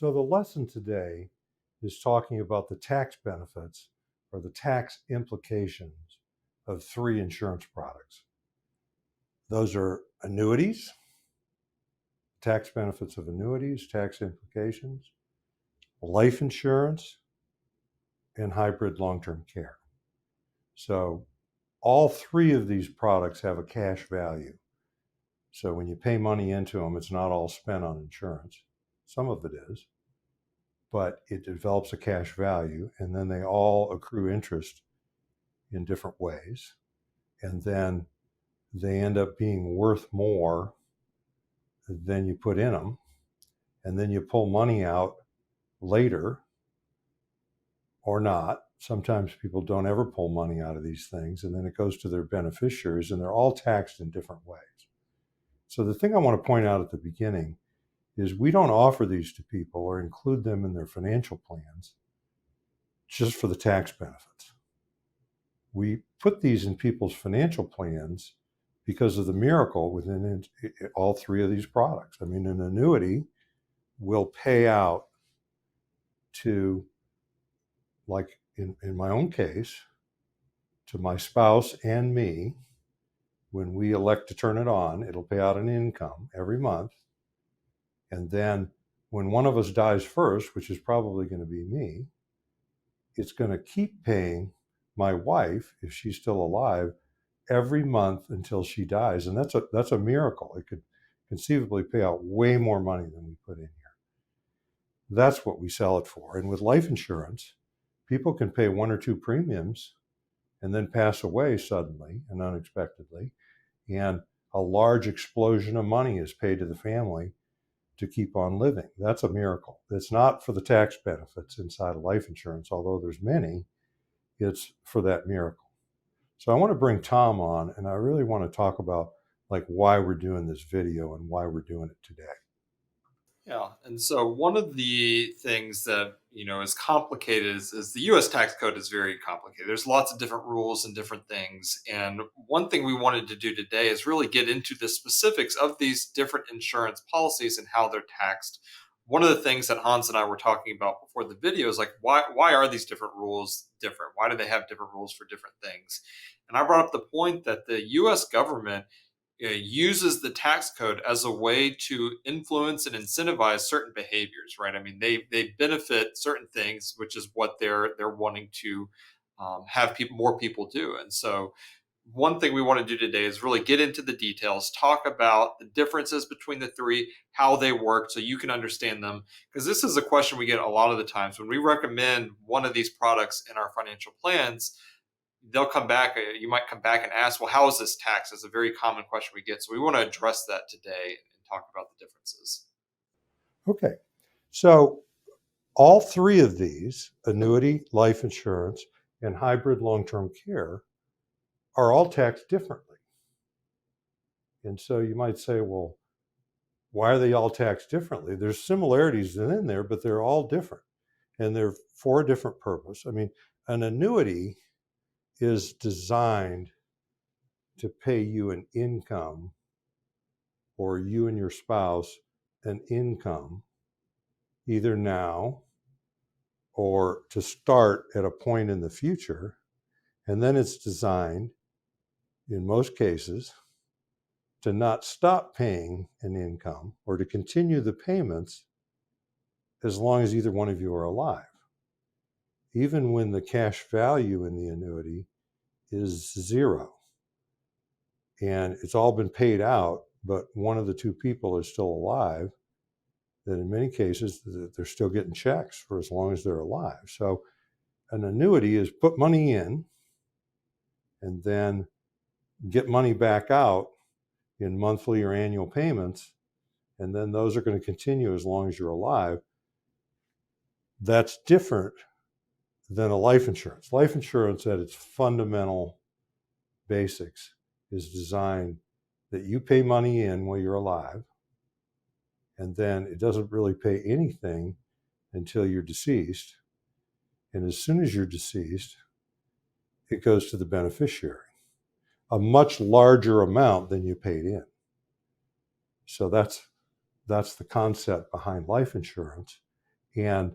So the lesson today is talking about the tax benefits or the tax implications of three insurance products. Those are annuities, tax benefits of annuities, tax implications, life insurance, and hybrid long-term care. So all three of these products have a cash value. So when you pay money into them, it's not all spent on insurance. Some of it is, but it develops a cash value, and then they all accrue interest in different ways. And then they end up being worth more than you put in them. And then you pull money out later or not. Sometimes people don't ever pull money out of these things, and then it goes to their beneficiaries, and they're all taxed in different ways. So the thing I want to point out at the beginning is we don't offer these to people or include them in their financial plans just for the tax benefits. We put these in people's financial plans because of the miracle within all three of these products. I mean, an annuity will pay out to, like in my own case, to my spouse and me. When we elect to turn it on, it'll pay out an income every month. And then when one of us dies first, which is probably going to be me, it's going to keep paying my wife, if she's still alive, every month until she dies. And that's a miracle. It could conceivably pay out way more money than we put in here. That's what we sell it for. And with life insurance, people can pay one or two premiums and then pass away suddenly and unexpectedly. And a large explosion of money is paid to the family to keep on living. That's a miracle. It's not for the tax benefits inside of life insurance, although there's many. It's for that miracle. So I want to bring Tom on, and I really want to talk about like why we're doing this video and why we're doing it today. Yeah, and so one of the things that is complicated is the U.S. tax code is very complicated. There's lots of different rules and different things, and one thing we wanted to do today is really get into the specifics of these different insurance policies and how they're taxed. One of the things that Hans and I were talking about before the video is like why are these different rules different? Why do they have different rules for different things? And I brought up the point that the U.S. government uses the tax code as a way to influence and incentivize certain behaviors, right? I mean, they benefit certain things, which is what they're wanting to have more people do. And so, one thing we want to do today is really get into the details, talk about the differences between the three, how they work, so you can understand them. Because this is a question we get a lot of the times when we recommend one of these products in our financial plans. They'll come back. You might come back and ask, well, how is this taxed? It's a very common question we get. So we want to address that today and talk about the differences. Okay. So all three of these, annuity, life insurance, and hybrid long-term care, are all taxed differently. And so you might say, well, why are they all taxed differently? There's similarities in there, but they're all different. And they're for a different purpose. I mean, an annuity is designed to pay you an income, or you and your spouse an income, either now or to start at a point in the future. And then it's designed, in most cases, to not stop paying an income or to continue the payments as long as either one of you are alive, even when the cash value in the annuity is zero and it's all been paid out, but one of the two people is still alive. That in many cases they're still getting checks for as long as they're alive. So an annuity is put money in and then get money back out in monthly or annual payments, and then those are going to continue as long as you're alive. That's different than a life insurance. Life insurance at its fundamental basics is designed that you pay money in while you're alive, and then it doesn't really pay anything until you're deceased. And as soon as you're deceased, it goes to the beneficiary, a much larger amount than you paid in. So that's the concept behind life insurance. And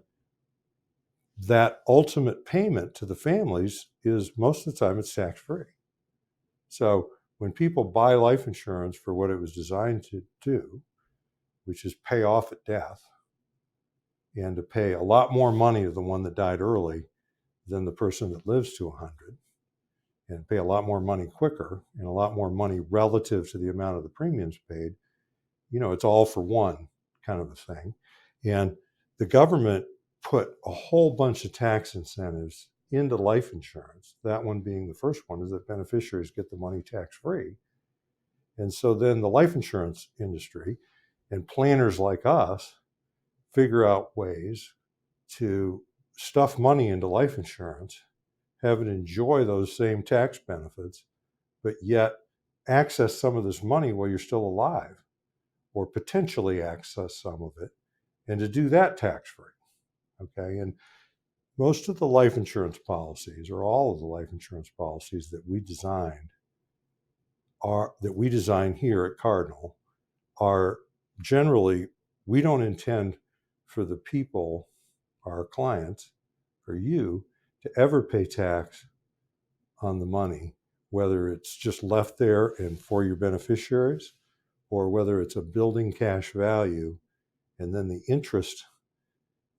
that ultimate payment to the families is most of the time it's tax free. So when people buy life insurance for what it was designed to do, which is pay off at death and to pay a lot more money to the one that died early than the person that lives to 100, and pay a lot more money quicker and a lot more money relative to the amount of the premiums paid, it's all for one kind of a thing. And the government put a whole bunch of tax incentives into life insurance. That one being the first one, is that beneficiaries get the money tax free. And so then the life insurance industry and planners like us figure out ways to stuff money into life insurance, have it enjoy those same tax benefits, but yet access some of this money while you're still alive, or potentially access some of it, and to do that tax free. Okay. And most of the life insurance policies, or all of the life insurance policies that we design here at Cardinal, are generally, we don't intend for the people, our clients, or you, to ever pay tax on the money, whether it's just left there and for your beneficiaries, or whether it's a building cash value, and then the interest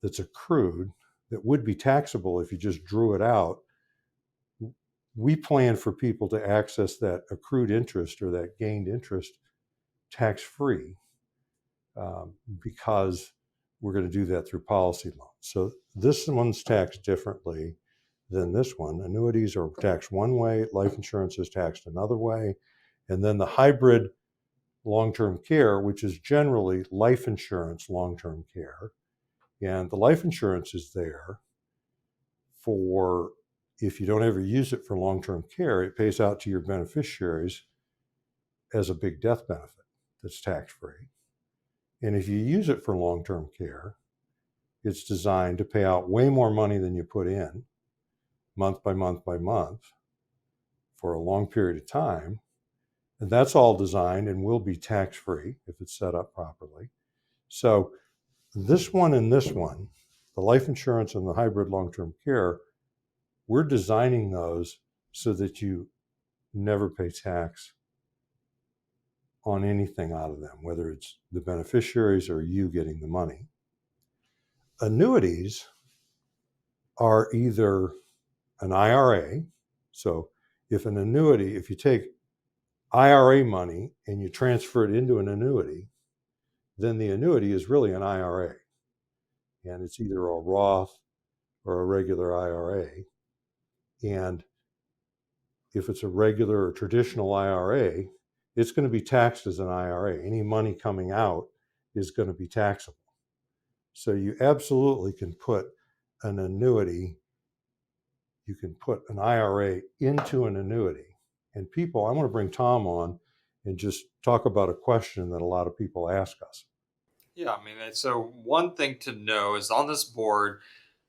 that's accrued that would be taxable if you just drew it out. We plan for people to access that accrued interest or that gained interest tax free, because we're going to do that through policy loans. So this one's taxed differently than this one. Annuities are taxed one way, life insurance is taxed another way. And then the hybrid long-term care, which is generally life insurance long-term care. And the life insurance is there for, if you don't ever use it for long-term care, it pays out to your beneficiaries as a big death benefit that's tax-free. And if you use it for long-term care, it's designed to pay out way more money than you put in, month by month by month, for a long period of time. And that's all designed and will be tax-free if it's set up properly. So this one and this one, the life insurance and the hybrid long-term care, we're designing those so that you never pay tax on anything out of them, whether it's the beneficiaries or you getting the money. Annuities are either an IRA. So if you take IRA money and you transfer it into an annuity, then the annuity is really an IRA. And it's either a Roth or a regular IRA. And if it's a regular or traditional IRA, it's going to be taxed as an IRA. Any money coming out is going to be taxable. So you absolutely can put an annuity, you can put an IRA into an annuity. And people, I want to bring Tom on and just talk about a question that a lot of people ask us. Yeah, I mean, so one thing to know is on this board,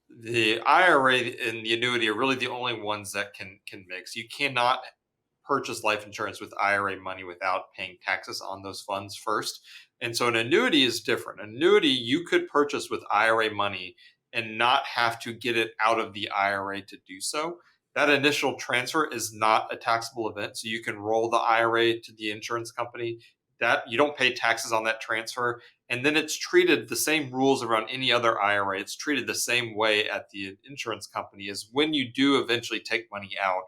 the IRA and the annuity are really the only ones that can mix. You cannot purchase life insurance with IRA money without paying taxes on those funds first. And so an annuity is different. Annuity you could purchase with IRA money and not have to get it out of the IRA to do so. That initial transfer is not a taxable event. So you can roll the IRA to the insurance company. That you don't pay taxes on that transfer. And then it's treated the same rules around any other IRA. It's treated the same way at the insurance company as when you do eventually take money out,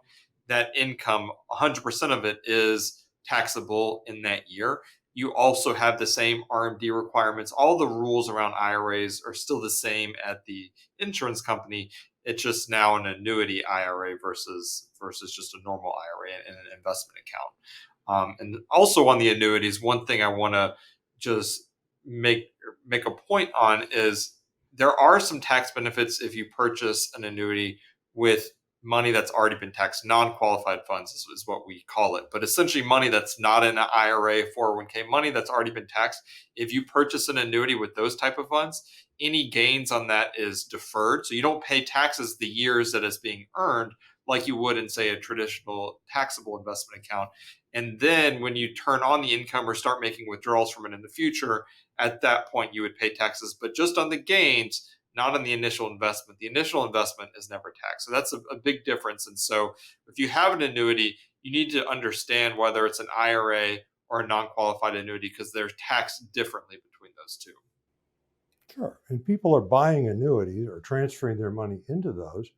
that income, 100% of it is taxable in that year. You also have the same RMD requirements. All the rules around IRAs are still the same at the insurance company. It's just now an annuity IRA versus just a normal IRA and an investment account. And also on the annuities, one thing I want to just make a point on is there are some tax benefits if you purchase an annuity with money that's already been taxed. Non-qualified funds is what we call it, but essentially money that's not in an IRA, 401k, money that's already been taxed. If you purchase an annuity with those type of funds, any gains on that is deferred, so you don't pay taxes the years that it's being earned like you would in, say, a traditional taxable investment account. And then when you turn on the income or start making withdrawals from it in the future, at that point you would pay taxes. But just on the gains, not on the initial investment. The initial investment is never taxed. So that's a big difference. And so if you have an annuity, you need to understand whether it's an IRA or a non-qualified annuity because they're taxed differently between those two. Sure. And people are buying annuities or transferring their money into those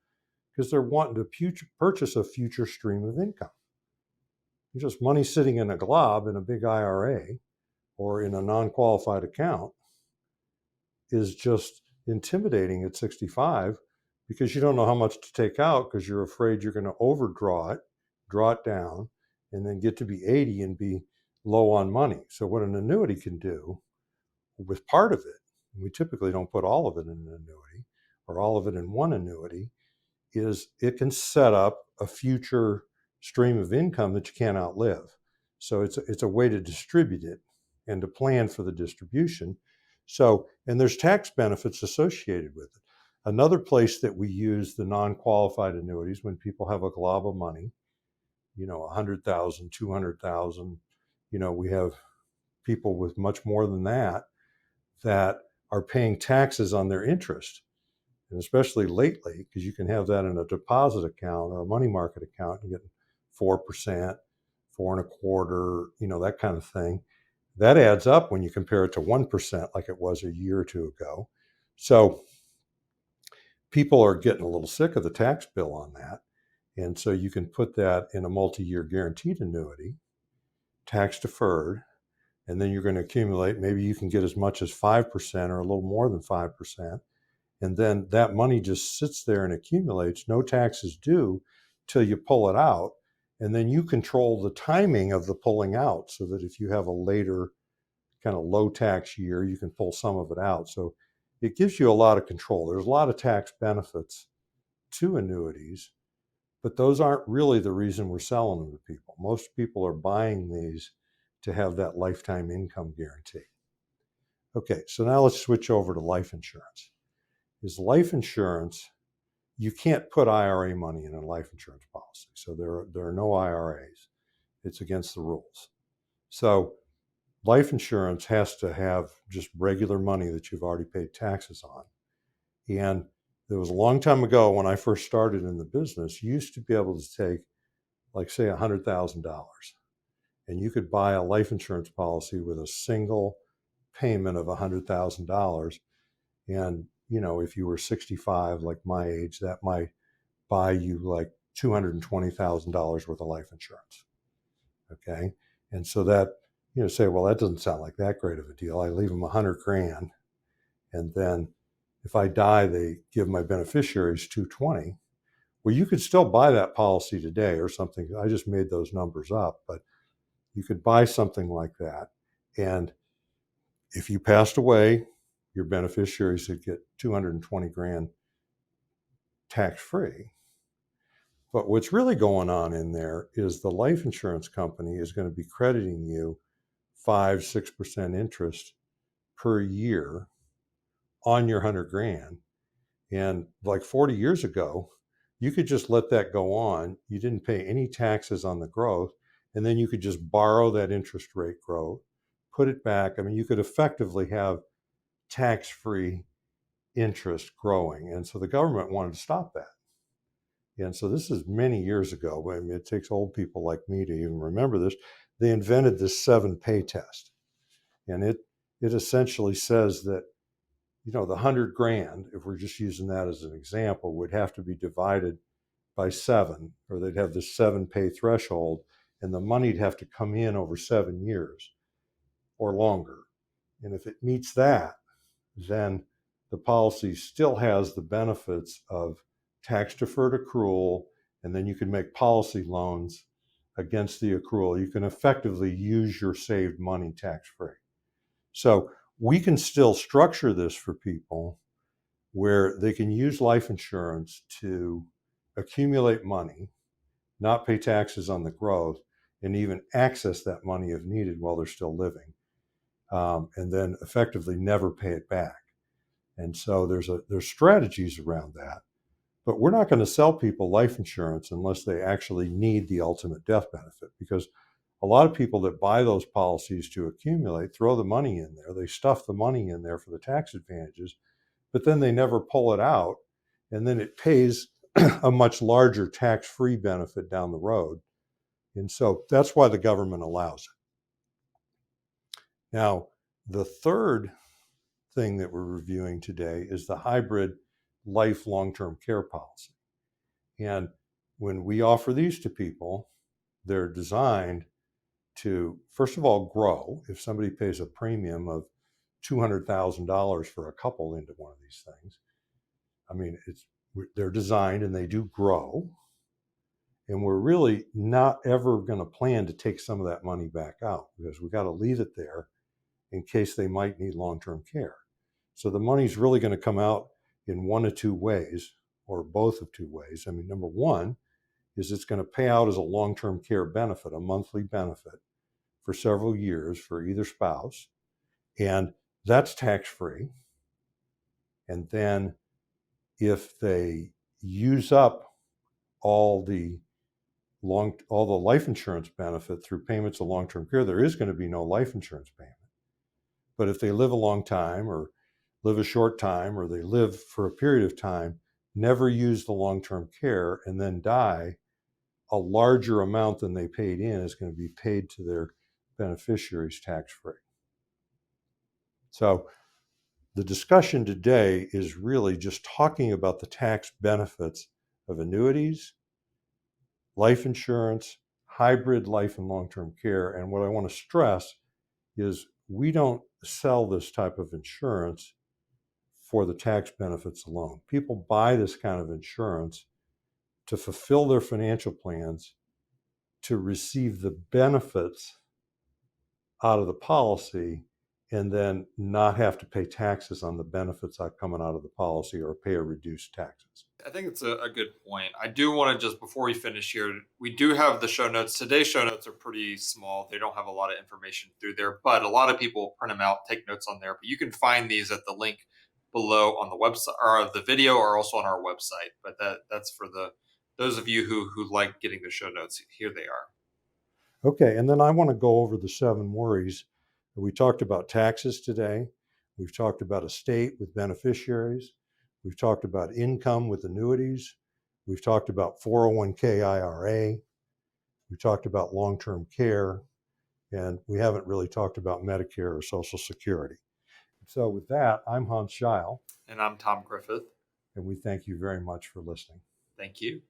because they're wanting to purchase a future stream of income. It's just money sitting in a glob in a big IRA or in a non-qualified account is just intimidating at 65 because you don't know how much to take out because you're afraid you're going to overdraw it, draw it down, and then get to be 80 and be low on money. So what an annuity can do with part of it, and we typically don't put all of it in an annuity or all of it in one annuity, is it can set up a future stream of income that you can't outlive. So it's a way to distribute it and to plan for the distribution. So, and there's tax benefits associated with it. Another place that we use the non-qualified annuities when people have a glob of money, 100,000, 200,000, we have people with much more than that are paying taxes on their interest. And especially lately, because you can have that in a deposit account or a money market account and get 4%, 4.25%, that kind of thing. That adds up when you compare it to 1% like it was a year or two ago. So people are getting a little sick of the tax bill on that. And so you can put that in a multi-year guaranteed annuity, tax deferred, and then you're going to accumulate. Maybe you can get as much as 5% or a little more than 5%. And then that money just sits there and accumulates, no taxes due till you pull it out. And then you control the timing of the pulling out so that if you have a later kind of low tax year, you can pull some of it out. So it gives you a lot of control. There's a lot of tax benefits to annuities, but those aren't really the reason we're selling them to people. Most people are buying these to have that lifetime income guarantee. Okay, so now let's switch over to life insurance. Is life insurance, you can't put IRA money in a life insurance policy. So there are no IRAs. It's against the rules. So life insurance has to have just regular money that you've already paid taxes on. And there was a long time ago when I first started in the business, you used to be able to take, like, say, $100,000, and you could buy a life insurance policy with a single payment of $100,000. And if you were 65, like my age, that might buy you like $220,000 worth of life insurance. Okay. And so that, say, well, that doesn't sound like that great of a deal. I leave them 100 grand. And then if I die, they give my beneficiaries 220. Well, you could still buy that policy today or something. I just made those numbers up, but you could buy something like that. And if you passed away, your beneficiaries would get 220 grand tax-free. But what's really going on in there is the life insurance company is going to be crediting you 5-6% interest per year on your 100 grand. And like 40 years ago, you could just let that go on. You didn't pay any taxes on the growth. And then you could just borrow that interest rate growth, put it back. I mean, you could effectively have tax-free interest growing. And so the government wanted to stop that. And so this is many years ago. I mean, it takes old people like me to even remember this. They invented this 7-pay test. And it essentially says that, the 100 grand, if we're just using that as an example, would have to be divided by 7, or they'd have this 7-pay threshold, and the money'd have to come in over 7 years or longer. And if it meets that, then the policy still has the benefits of tax deferred accrual, and then you can make policy loans against the accrual. You can effectively use your saved money tax free. So we can still structure this for people where they can use life insurance to accumulate money, not pay taxes on the growth, and even access that money if needed while they're still living, and then effectively never pay it back. And so there's strategies around that. But we're not going to sell people life insurance unless they actually need the ultimate death benefit, because a lot of people that buy those policies to accumulate throw the money in there. They stuff the money in there for the tax advantages, but then they never pull it out. And then it pays a much larger tax-free benefit down the road. And so that's why the government allows it. Now, the third thing that we're reviewing today is the hybrid life long-term care policy. And when we offer these to people, they're designed to, first of all, grow. If somebody pays a premium of $200,000 for a couple into one of these things, I mean, they're designed and they do grow. And we're really not ever going to plan to take some of that money back out because we got to leave it there in case they might need long-term care. So the money's really going to come out in one of two ways, or both of two ways. I mean, number one is it's going to pay out as a long-term care benefit, a monthly benefit for several years for either spouse. And that's tax-free. And then if they use up all the life insurance benefit through payments of long-term care, there is going to be no life insurance payment. But if they live a long time or live a short time, or they live for a period of time, never use the long-term care, and then die, a larger amount than they paid in is going to be paid to their beneficiaries tax-free. So the discussion today is really just talking about the tax benefits of annuities, life insurance, hybrid life and long-term care. And what I want to stress is we don't sell this type of insurance for the tax benefits alone. People buy this kind of insurance to fulfill their financial plans, to receive the benefits out of the policy, and then not have to pay taxes on the benefits coming out of the policy or pay or reduce taxes. I think it's a good point. I do want to just, before we finish here, we do have the show notes. Today's show notes are pretty small. They don't have a lot of information through there, but a lot of people print them out, take notes on there. But you can find these at the link below on the website, or the video, or also on our website. But that's for those of you who like getting the show notes. Here they are. Okay, and then I want to go over the 7 worries. We talked about taxes today. We've talked about estate with beneficiaries. We've talked about income with annuities. We've talked about 401k IRA. We talked about long-term care. And we haven't really talked about Medicare or Social Security. So with that, I'm Hans Scheil. And I'm Tom Griffith. And we thank you very much for listening. Thank you.